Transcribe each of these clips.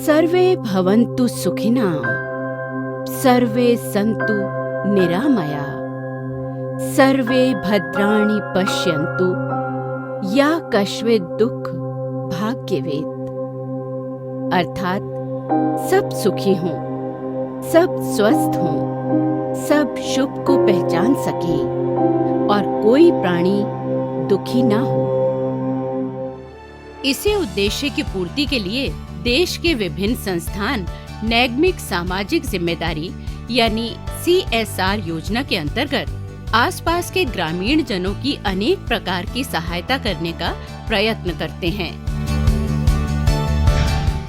सर्वे भवन्तु सुखिनः, सर्वे सन्तु निरामया, सर्वे भद्राणि पश्यन्तु, या कश्चित् दुःख भाग्यवेत्। अर्थात सब सुखी हों, सब स्वस्थ हों, सब शुभ को पहचान सके और कोई प्राणी दुखी ना हो। इसी उद्देश्य की पूर्ति के लिए देश के विभिन्न संस्थान नैगमिक सामाजिक जिम्मेदारी यानी CSR योजना के अंतर्गत आसपास के ग्रामीण जनों की अनेक प्रकार की सहायता करने का प्रयत्न करते हैं।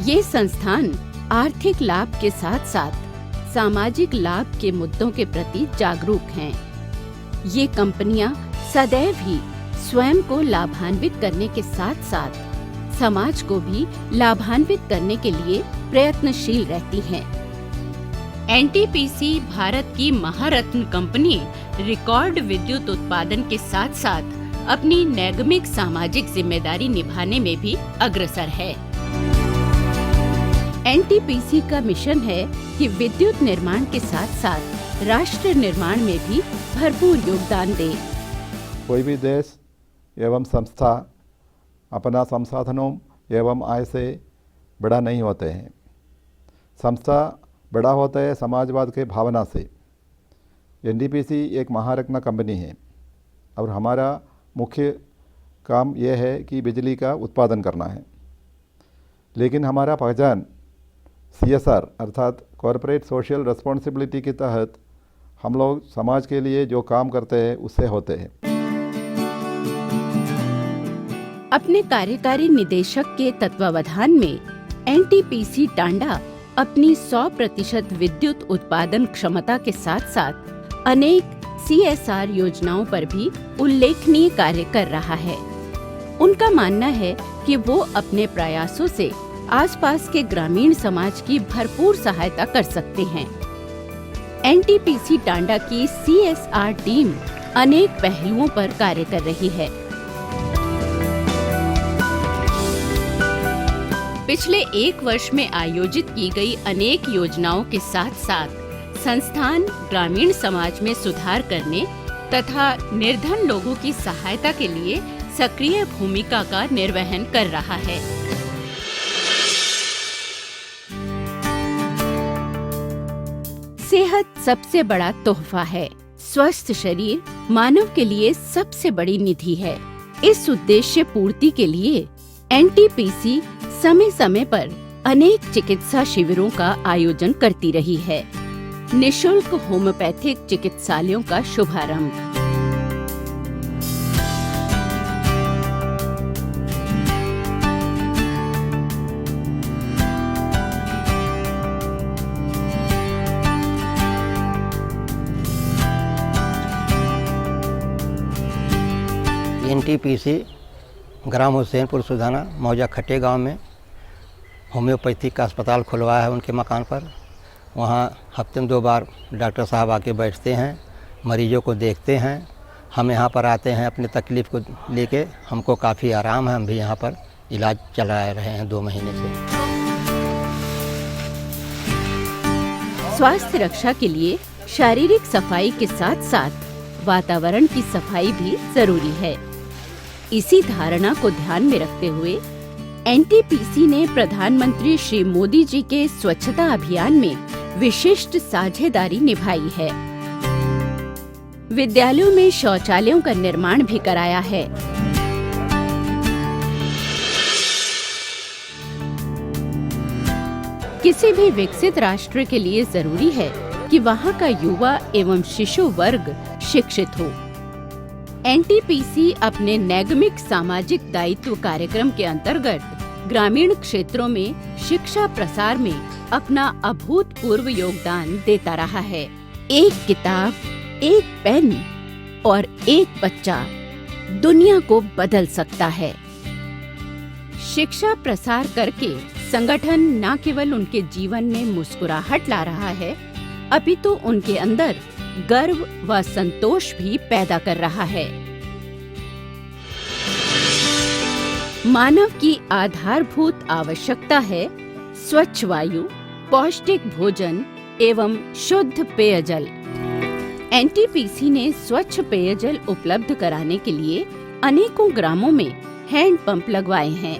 ये संस्थान आर्थिक लाभ के साथ साथ सामाजिक लाभ के मुद्दों के प्रति जागरूक हैं। ये कंपनियां सदैव ही स्वयं को लाभान्वित करने के साथ साथ समाज को भी लाभान्वित करने के लिए प्रयत्नशील रहती हैं। NTPC भारत की महारत्न कंपनी रिकॉर्ड विद्युत उत्पादन के साथ साथ अपनी नैगमिक सामाजिक जिम्मेदारी निभाने में भी अग्रसर है। NTPC का मिशन है कि विद्युत निर्माण के साथ साथ राष्ट्र निर्माण में भी भरपूर योगदान दे। कोई भी देश एवं संस्था अपना संसाधनों एवं आय से बड़ा नहीं होते हैं। संस्था बड़ा होता है समाजवाद के भावना से। NTPC एक महारत्न कंपनी है और हमारा मुख्य काम यह है कि बिजली का उत्पादन करना है। लेकिन हमारा पहचान CSR अर्थात कॉरपोरेट सोशल रिस्पॉन्सिबिलिटी के तहत हम लोग समाज के लिए जो काम करते हैं उससे होते हैं। अपने कार्यकारी निदेशक के तत्वावधान में NTPC टांडा अपनी 100% विद्युत उत्पादन क्षमता के साथ साथ अनेक CSR योजनाओं पर भी उल्लेखनीय कार्य कर रहा है। उनका मानना है कि वो अपने प्रयासों से आसपास के ग्रामीण समाज की भरपूर सहायता कर सकते हैं। NTPC टांडा की CSR टीम अनेक पहलुओं पर कार्य कर रही है। पिछले 1 वर्ष में आयोजित की गई अनेक योजनाओं के साथ साथ संस्थान ग्रामीण समाज में सुधार करने तथा निर्धन लोगों की सहायता के लिए सक्रिय भूमिका का निर्वहन कर रहा है। सेहत सबसे बड़ा तोहफा है। स्वस्थ शरीर मानव के लिए सबसे बड़ी निधि है। इस उद्देश्य पूर्ति के लिए NTPC समय समय पर अनेक चिकित्सा शिविरों का आयोजन करती रही है। निशुल्क होम्योपैथिक चिकित्सालयों का शुभारंभ। NTPC ग्राम हुसैनपुर सुधाना मौजा खट्टे गांव में होम्योपैथिक का अस्पताल खुलवाया है उनके मकान पर। वहाँ हफ्ते में 2 बार डॉक्टर साहब आके बैठते हैं, मरीजों को देखते हैं। हम यहाँ पर आते हैं अपनी तकलीफ़ को लेके, हमको काफ़ी आराम है। हम भी यहाँ पर इलाज चला रहे हैं 2 महीने से। स्वास्थ्य रक्षा के लिए शारीरिक सफाई के साथ साथ वातावरण की सफाई भी जरूरी है। इसी धारणा को ध्यान में रखते हुए NTPC ने प्रधानमंत्री श्री मोदी जी के स्वच्छता अभियान में विशिष्ट साझेदारी निभाई है। विद्यालयों में शौचालयों का निर्माण भी कराया है। किसी भी विकसित राष्ट्र के लिए जरूरी है कि वहाँ का युवा एवं शिशु वर्ग शिक्षित हो। NTPC अपने नैगमिक सामाजिक दायित्व कार्यक्रम के अंतर्गत ग्रामीण क्षेत्रों में शिक्षा प्रसार में अपना अभूतपूर्व योगदान देता रहा है। एक किताब, एक पेन और एक बच्चा दुनिया को बदल सकता है। शिक्षा प्रसार करके संगठन न केवल उनके जीवन में मुस्कुराहट ला रहा है, अपितु उनके अंदर गर्व व संतोष भी पैदा कर रहा है। मानव की आधारभूत आवश्यकता है स्वच्छ वायु, पौष्टिक भोजन एवं शुद्ध पेयजल। एनटीपीसी ने स्वच्छ पेयजल उपलब्ध कराने के लिए अनेकों ग्रामों में हैंड पंप लगवाए हैं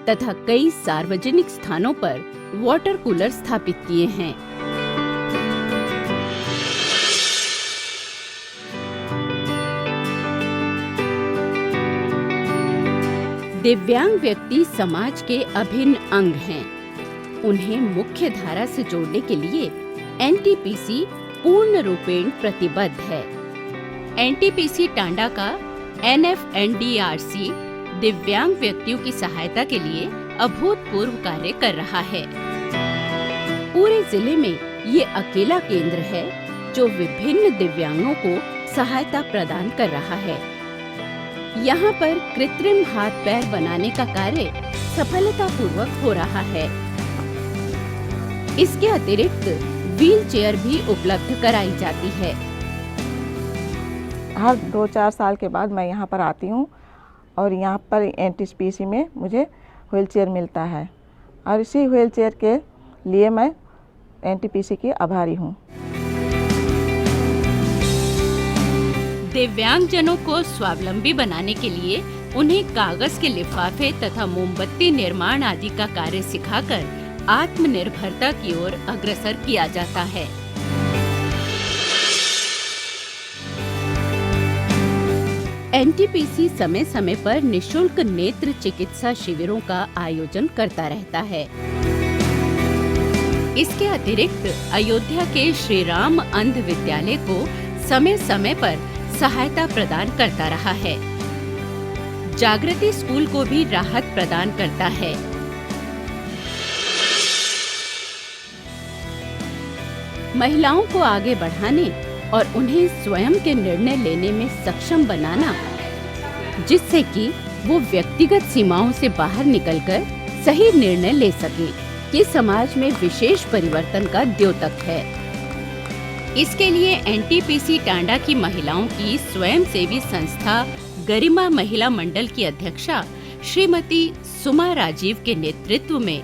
तथा कई सार्वजनिक स्थानों पर वाटर कूलर स्थापित किए हैं। दिव्यांग व्यक्ति समाज के अभिन्न अंग हैं। उन्हें मुख्य धारा से जोड़ने के लिए एनटीपीसी पूर्ण रूपेण प्रतिबद्ध है। एनटीपीसी टांडा का एनएफएनडीआरसी दिव्यांग व्यक्तियों की सहायता के लिए अभूतपूर्व कार्य कर रहा है। पूरे जिले में ये अकेला केंद्र है जो विभिन्न दिव्यांगों को सहायता प्रदान कर रहा है। यहाँ पर कृत्रिम हाथ पैर बनाने का कार्य सफलतापूर्वक हो रहा है। इसके अतिरिक्त व्हील चेयर भी उपलब्ध कराई जाती है। हर 2-4 साल के बाद मैं यहाँ पर आती हूँ और यहाँ पर एनटीपीसी में मुझे व्हील चेयर मिलता है और इसी व्हील चेयर के लिए मैं एनटीपीसी की आभारी हूँ। दिव्यांगजनों को स्वावलंबी बनाने के लिए उन्हें कागज के लिफाफे तथा मोमबत्ती निर्माण आदि का कार्य सिखाकर आत्मनिर्भरता की ओर अग्रसर किया जाता है। एनटीपीसी समय समय पर निशुल्क नेत्र चिकित्सा शिविरों का आयोजन करता रहता है। इसके अतिरिक्त अयोध्या के श्री राम अंध विद्यालय को समय समय पर सहायता प्रदान करता रहा है। जागृति स्कूल को भी राहत प्रदान करता है। महिलाओं को आगे बढ़ाने और उन्हें स्वयं के निर्णय लेने में सक्षम बनाना, जिससे कि वो व्यक्तिगत सीमाओं से बाहर निकलकर सही निर्णय ले सके, ये समाज में विशेष परिवर्तन का द्योतक है। इसके लिए एनटीपीसी टांडा की महिलाओं की स्वयंसेवी संस्था गरिमा महिला मंडल की अध्यक्षा श्रीमती सुमा राजीव के नेतृत्व में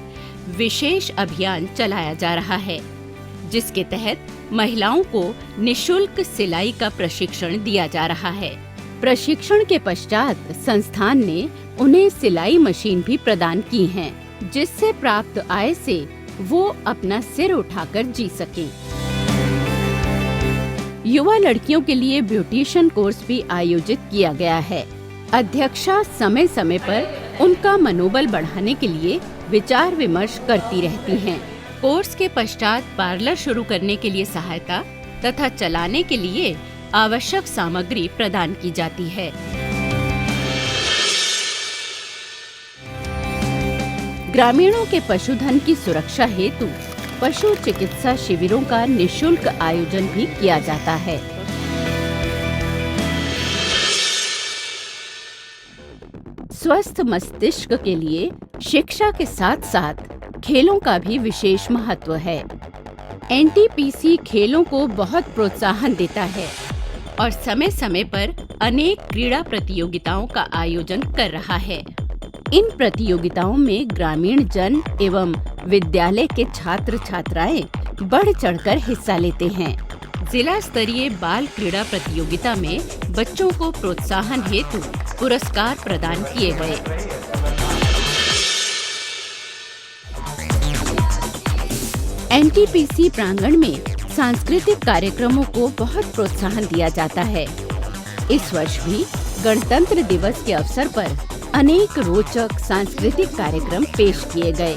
विशेष अभियान चलाया जा रहा है, जिसके तहत महिलाओं को निशुल्क सिलाई का प्रशिक्षण दिया जा रहा है। प्रशिक्षण के पश्चात संस्थान ने उन्हें सिलाई मशीन भी प्रदान की हैं, जिससे प्राप्त आय से वो अपना सिर उठाकर जी सकें। युवा लड़कियों के लिए ब्यूटिशियन कोर्स भी आयोजित किया गया है। अध्यक्षा समय समय पर उनका मनोबल बढ़ाने के लिए विचार विमर्श करती रहती हैं। कोर्स के पश्चात पार्लर शुरू करने के लिए सहायता तथा चलाने के लिए आवश्यक सामग्री प्रदान की जाती है। ग्रामीणों के पशुधन की सुरक्षा हेतु पशु चिकित्सा शिविरों का निशुल्क आयोजन भी किया जाता है। स्वस्थ मस्तिष्क के लिए शिक्षा के साथ साथ खेलों का भी विशेष महत्व है। एनटीपीसी खेलों को बहुत प्रोत्साहन देता है और समय समय पर अनेक क्रीड़ा प्रतियोगिताओं का आयोजन कर रहा है। इन प्रतियोगिताओं में ग्रामीण जन एवं विद्यालय के छात्र छात्राएं बढ़ चढ़कर हिस्सा लेते हैं। जिला स्तरीय बाल क्रीड़ा प्रतियोगिता में बच्चों को प्रोत्साहन हेतु पुरस्कार प्रदान किए गए। एनटीपीसी प्रांगण में सांस्कृतिक कार्यक्रमों को बहुत प्रोत्साहन दिया जाता है। इस वर्ष भी गणतंत्र दिवस के अवसर पर अनेक रोचक सांस्कृतिक कार्यक्रम पेश किए गए,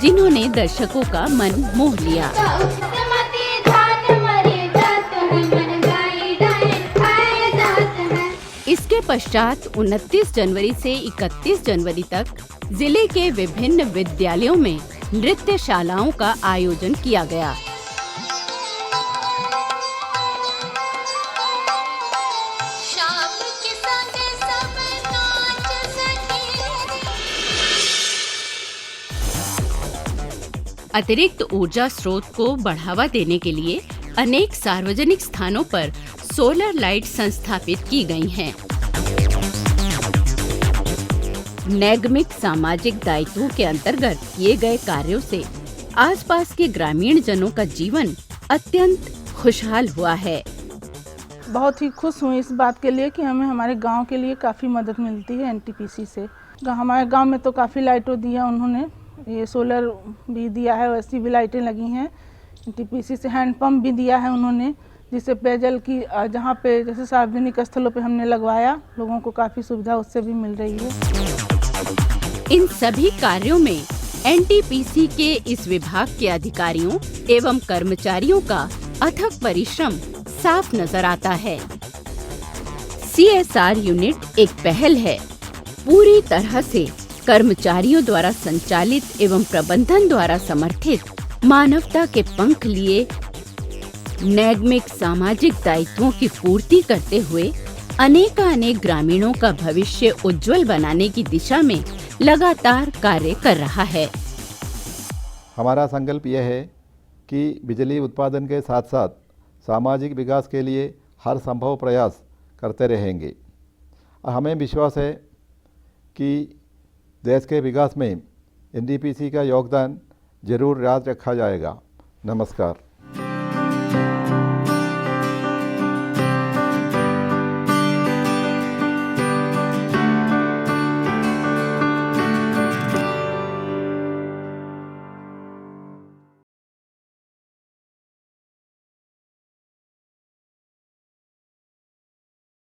जिन्होंने दर्शकों का मन मोह लिया। इसके पश्चात 29 जनवरी से 31 जनवरी तक जिले के विभिन्न विद्यालयों में नृत्यशालाओं का आयोजन किया गया। अतिरिक्त ऊर्जा स्रोत को बढ़ावा देने के लिए अनेक सार्वजनिक स्थानों पर सोलर लाइट संस्थापित की गई हैं। नैगमिक सामाजिक दायित्वों के अंतर्गत किए गए कार्यों से आसपास के ग्रामीण जनों का जीवन अत्यंत खुशहाल हुआ है। बहुत ही खुश हूँ इस बात के लिए कि हमें हमारे गांव के लिए काफ़ी मदद मिलती है एनटीपीसी से। हमारे गांव में तो काफ़ी लाइटों दिया उन्होंने, ये सोलर भी दिया है, वैसी भी लाइटें लगी हैं। एनटीपीसी से हैंडपम्प भी दिया है उन्होंने, जिससे पेयजल की जहाँ पे जैसे सार्वजनिक स्थलों पे हमने लगवाया, लोगों को काफ़ी सुविधा उससे भी मिल रही है। इन सभी कार्यों में एनटीपीसी के इस विभाग के अधिकारियों एवं कर्मचारियों का अथक परिश्रम साफ नजर आता है। CSR यूनिट एक पहल है, पूरी तरह से कर्मचारियों द्वारा संचालित एवं प्रबंधन द्वारा समर्थित मानवता के पंख लिए नैगमिक सामाजिक दायित्वों की पूर्ति करते हुए अनेक ग्रामीणों का भविष्य उज्जवल बनाने की दिशा में लगातार कार्य कर रहा है। हमारा संकल्प यह है कि बिजली उत्पादन के साथ साथ सामाजिक विकास के लिए हर संभव प्रयास करते रहेंगे। हमें विश्वास है कि देश के विकास में एनटीपीसी का योगदान जरूर याद रखा जाएगा। नमस्कार।